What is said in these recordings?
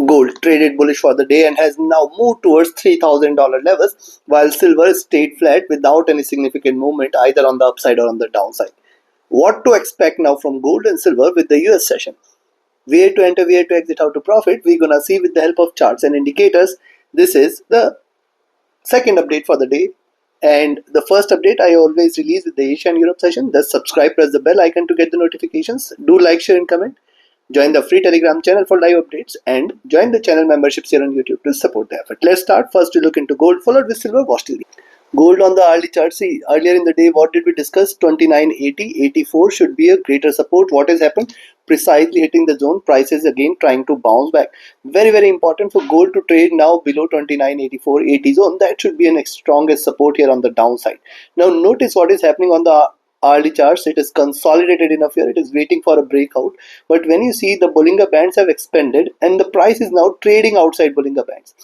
Gold traded bullish for the day and has now moved towards $3,000 levels, while silver stayed flat without any significant movement either on the upside or on the downside. What to expect now from gold and silver with the US session? Where to enter, where to exit, how to profit, we're gonna see with the help of charts and indicators. This is the second update for the day, and the first update I always release with the Asia and Europe session. Just subscribe, press the bell icon to get the notifications. Do like, share and comment. Join the free Telegram channel for live updates and join the channel memberships here on YouTube to support the effort. Let's start. First we look into gold, followed with silver. Watch till the end. Gold on the early chart. See, earlier in the day, what did we discuss? 29.80, 84 should be a greater support. What has happened? Precisely hitting the zone. Prices again trying to bounce back. Very important for gold to trade now below 29.84, 80 zone. That should be an strongest support here on the downside. Now notice what is happening on the early charts. It is consolidated enough here. It is waiting for a breakout. But when you see the Bollinger Bands have expanded and the price is now trading outside Bollinger Bands.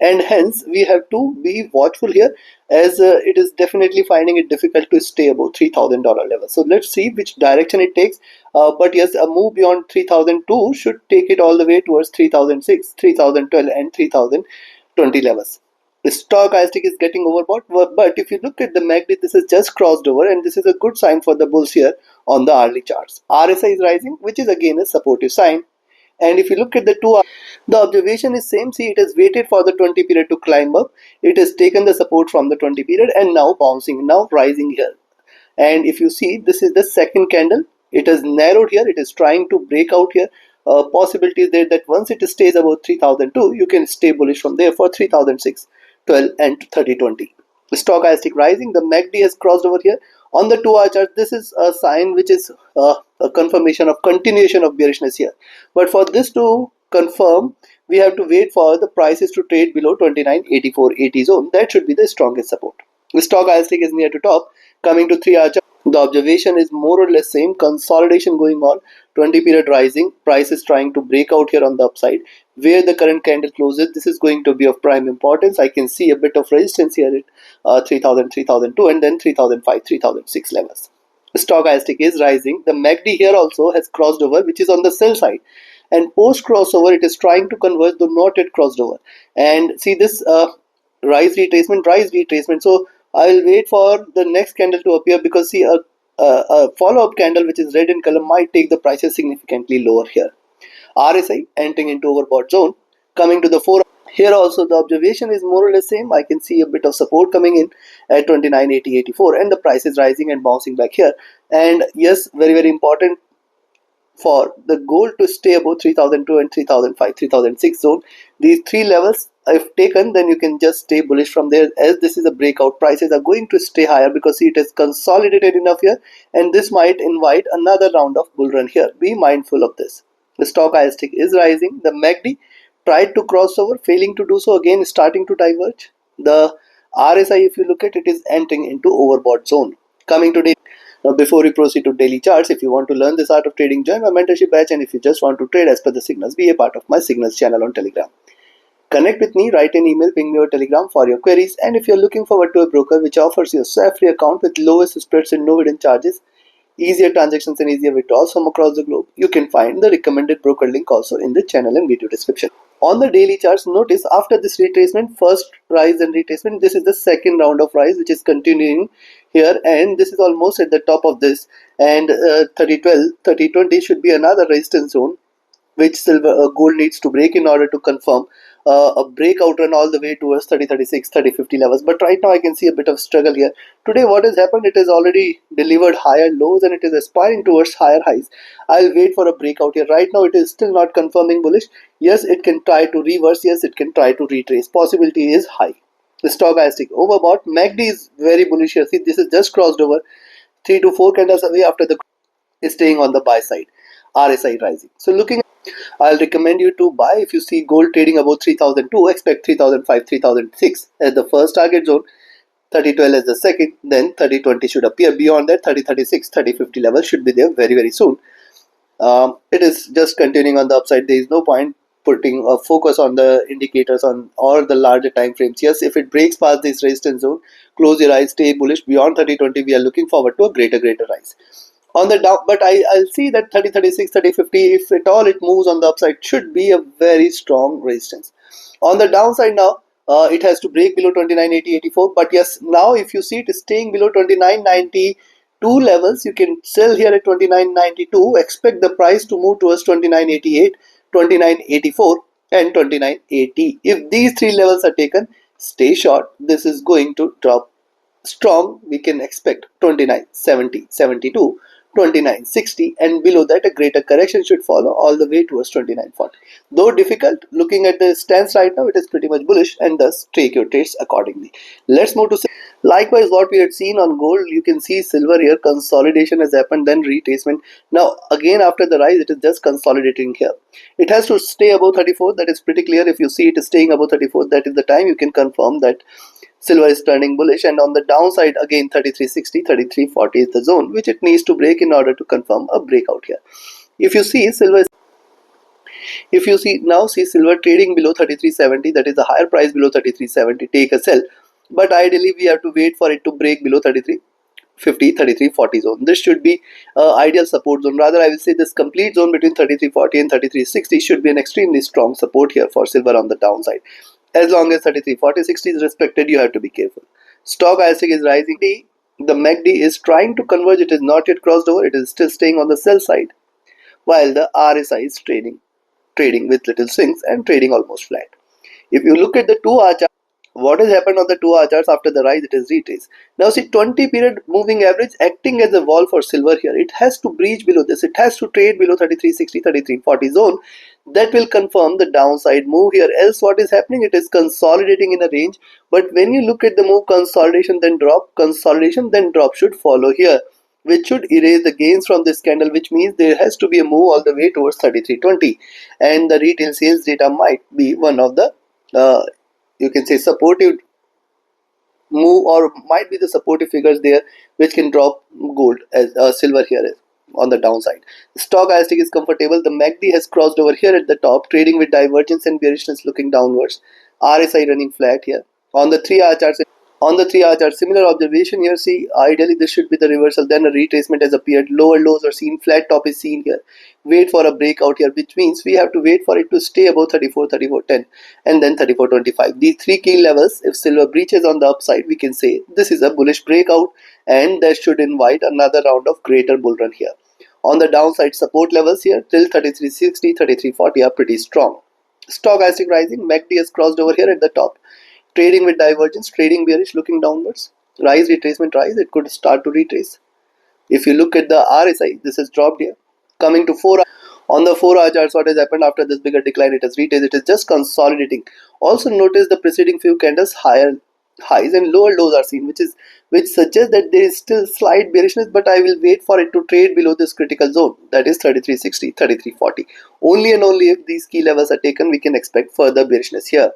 And hence we have to be watchful here, as it is definitely finding it difficult to stay above $3,000 level. So let's see which direction it takes. But yes, a move beyond 3002 should take it all the way towards 3006, 3012 and 3020 levels. The stochastic is getting overbought, but if you look at the MACD, this has just crossed over, and this is a good sign for the bulls here on the early charts. RSI is rising, which is again a supportive sign. And if you look at the the observation is same. See, it has waited for the 20 period to climb up. It has taken the support from the 20 period and now bouncing, now rising here. And if you see, this is the second candle. It has narrowed here. It is trying to break out here. Possibility is there that once it stays above 3002, you can stay bullish from there for 3006, 12 and 3020. The stochastic rising. The MACD has crossed over here. On the 2-hour chart, this is a sign which is a confirmation of continuation of bearishness here. But for this to confirm, we have to wait for the prices to trade below 29.8480 zone. That should be the strongest support. The stochastic is near to top. Coming to 3-hour chart, the observation is more or less same. Consolidation going on. 20 period rising. Price is trying to break out here on the upside. Where the current candle closes, this is going to be of prime importance. I can see a bit of resistance here at 3000, 3002 and then 3005, 3006 levels. The stochastic is rising. The MACD here also has crossed over, which is on the sell side. And post crossover, it is trying to converge, though not yet crossed over. And see this rise retracement. So I will wait for the next candle to appear, because see a follow-up candle which is red in color might take the prices significantly lower here. RSI entering into overbought zone. Coming to the 4, here also the observation is more or less same. I can see a bit of support coming in at 29.8084 and the price is rising and bouncing back here. And yes, very important for the gold to stay above 3002 and 3005, 3006 zone. These three levels if taken, then you can just stay bullish from there, as this is a breakout. Prices are going to stay higher because see, it is consolidated enough here, and this might invite another round of bull run here. Be mindful of this. The stochastic is rising. The MACD tried to cross over, failing to do so, again starting to diverge. The RSI, if you look at it, is entering into overbought zone. Coming to day. Now before we proceed to daily charts, if you want to learn this art of trading, join my mentorship batch, and if you just want to trade as per the signals, be a part of my signals channel on Telegram. Connect with me, write an email, ping me or Telegram for your queries, and if you're looking forward to a broker which offers you a swap-free account with lowest spreads and no hidden charges, easier transactions and easier withdrawals from across the globe, you can find the recommended broker link also in the channel and video description. On the daily charts, notice after this retracement, first rise and retracement, this is the second round of rise which is continuing here, and this is almost at the top of this, and 3012, 3020 should be another resistance zone which gold needs to break in order to confirm a breakout run all the way towards 3036, 3050 levels. But right now I can see a bit of struggle here. Today what has happened, it has already delivered higher lows and it is aspiring towards higher highs. I'll wait for a breakout here. Right now it is still not confirming bullish. Yes, it can try to reverse. Yes, it can try to retrace. Possibility is high. The stochastic overbought. MACD is very bullish here. See, this is just crossed over 3 to 4 candles away after the is staying on the buy side. RSI rising. So looking, I'll recommend you to buy if you see gold trading above 3002. Expect 3005, 3006 as the first target zone, 3012 as the second, then 3020 should appear. Beyond that, 3036, 3050 level should be there very soon. It is just continuing on the upside. There is no point putting a focus on the indicators on or the larger time frames. Yes, if it breaks past this resistance zone, close your eyes, stay bullish. Beyond 3020, we are looking forward to a greater rise. On the down, but I'll see that 30, 36, 30, 50, if at all it moves on the upside, should be a very strong resistance. On the downside now, it has to break below 29.80, 84. But yes, now if you see it is staying below 29.92 levels, you can sell here at 29.92. Expect the price to move towards 29.88, 29.84, and 29.80. If these three levels are taken, stay short. This is going to drop strong. We can expect 29.70, 72, 29.60, and below that a greater correction should follow all the way towards 29.40. Though difficult, looking at the stance right now, it is pretty much bullish, and thus take your trades accordingly. Let's move to silver. Likewise, what we had seen on gold, you can see silver here consolidation has happened, then retracement. Now again after the rise, it is just consolidating here. It has to stay above 34. That is pretty clear. If you see it is staying above 34, that is the time you can confirm that silver is turning bullish. And on the downside, again 33.60, 33.40 is the zone which it needs to break in order to confirm a breakout here. If you see silver, if you see now, see silver trading below 33.70, that is a higher price below 33.70, take a sell. But ideally we have to wait for it to break below 33.50, 33.40 zone. This should be ideal support zone. Rather, I will say this complete zone between 33.40 and 33.60 should be an extremely strong support here for silver on the downside. As long as 33.40, 60 is respected, you have to be careful. Stock ISIC is rising. The MACD is trying to converge. It is not yet crossed over. It is still staying on the sell side, while the RSI is trading with little swings and trading almost flat. If you look at the 2-hour chart, what has happened on the 2-hour charts after the rise? It is retraced. Now see 20 period moving average acting as a wall for silver here. It has to breach below this. It has to trade below 33.60, 33.40 zone. That will confirm the downside move here. Else what is happening? It is consolidating in a range. But when you look at the move, consolidation then drop should follow here, which should erase the gains from this candle, which means there has to be a move all the way towards 33.20, and the retail sales data might be one of the you can say supportive move, or might be the supportive figures there which can drop gold as silver here is on the downside. Stock ISIC is comfortable. The MACD has crossed over here at the top, trading with divergence and bearishness looking downwards. RSI running flat here. On the 3-hour chart, similar observation here. See, ideally this should be the reversal, then a retracement has appeared, lower lows are seen, flat top is seen here. Wait for a breakout here, which means we have to wait for it to stay above 34, 34.10, and then 34.25. These three key levels, if silver breaches on the upside, we can say this is a bullish breakout, and that should invite another round of greater bull run here. On the downside, support levels here till 33.60, 33.40 are pretty strong. Stock ISIC rising, MACD has crossed over here at the top, trading with divergence, trading bearish, looking downwards. Rise, retracement, rise. It could start to retrace. If you look at the RSI, this has dropped here. Coming to 4 on the 4-hour charts, what has happened after this bigger decline? It has retraced. It is just consolidating. Also notice the preceding few candles, higher highs and lower lows are seen, which suggests that there is still slight bearishness, but I will wait for it to trade below this critical zone, that is 33.60, 33.40. Only and only if these key levels are taken, we can expect further bearishness here.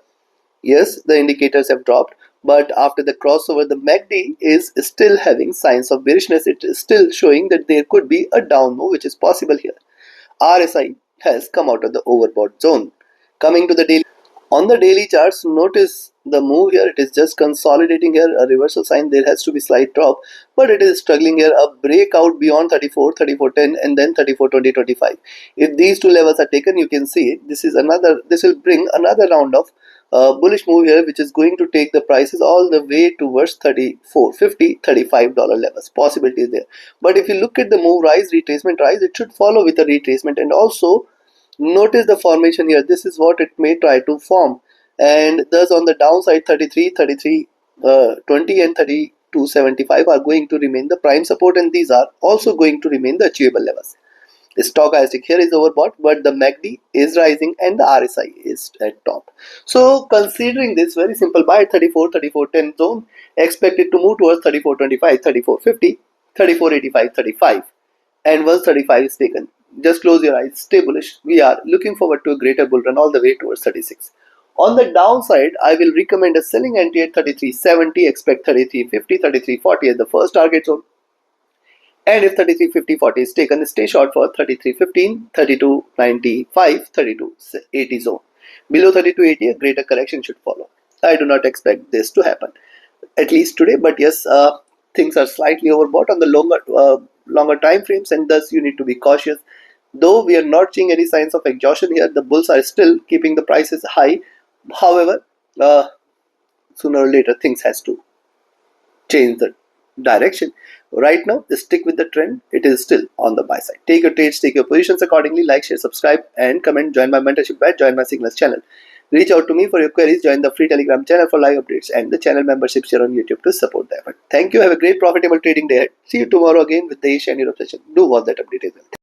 Yes, the indicators have dropped, but after the crossover, the MACD is still having signs of bearishness. It is still showing that there could be a down move, which is possible here. RSI has come out of the overbought zone. Coming to the daily, on the daily charts, notice the move here. It is just consolidating here, a reversal sign. There has to be slight drop, but it is struggling here. A breakout beyond 34, 34.10, and then 34.20, 25. If these two levels are taken, you can see this will bring another round of bullish move here, which is going to take the prices all the way towards 34.50, $35 levels. Possibility is there. But if you look at the move, rise, retracement, rise, it should follow with a retracement. And also notice the formation here. This is what it may try to form. And thus on the downside, 33, 33, 20 and 32.75 are going to remain the prime support, and these are also going to remain the achievable levels. The stochastic here is overbought, but the MACD is rising and the RSI is at top. So considering this, very simple, buy at 34, 34.10 zone, expect it to move towards 34.25, 34.50, 34.85, 35. And once 35 is taken, just close your eyes, stay bullish. We are looking forward to a greater bull run all the way towards 36. On the downside, I will recommend a selling entry at 33.70, expect 33.50, 33.40 as the first target zone. And if 33.50-40 is taken, stay short for 33.15, 32.95, 32.80 zone. Below 32.80, a greater correction should follow. I do not expect this to happen, at least today. But yes, things are slightly overbought on the longer longer time frames, and thus you need to be cautious. Though we are not seeing any signs of exhaustion here, the bulls are still keeping the prices high. However, sooner or later things has to change the direction. Right now, stick with the trend. It is still on the buy side. Take your trades, take your positions accordingly. Like, share, subscribe, and comment. Join my mentorship batch. Join my signals channel. Reach out to me for your queries. Join the free Telegram channel for live updates and the channel membership share on YouTube to support the effort. Thank you. Have a great profitable trading day. See you tomorrow again with the Asia and Europe session. Do watch that update as well.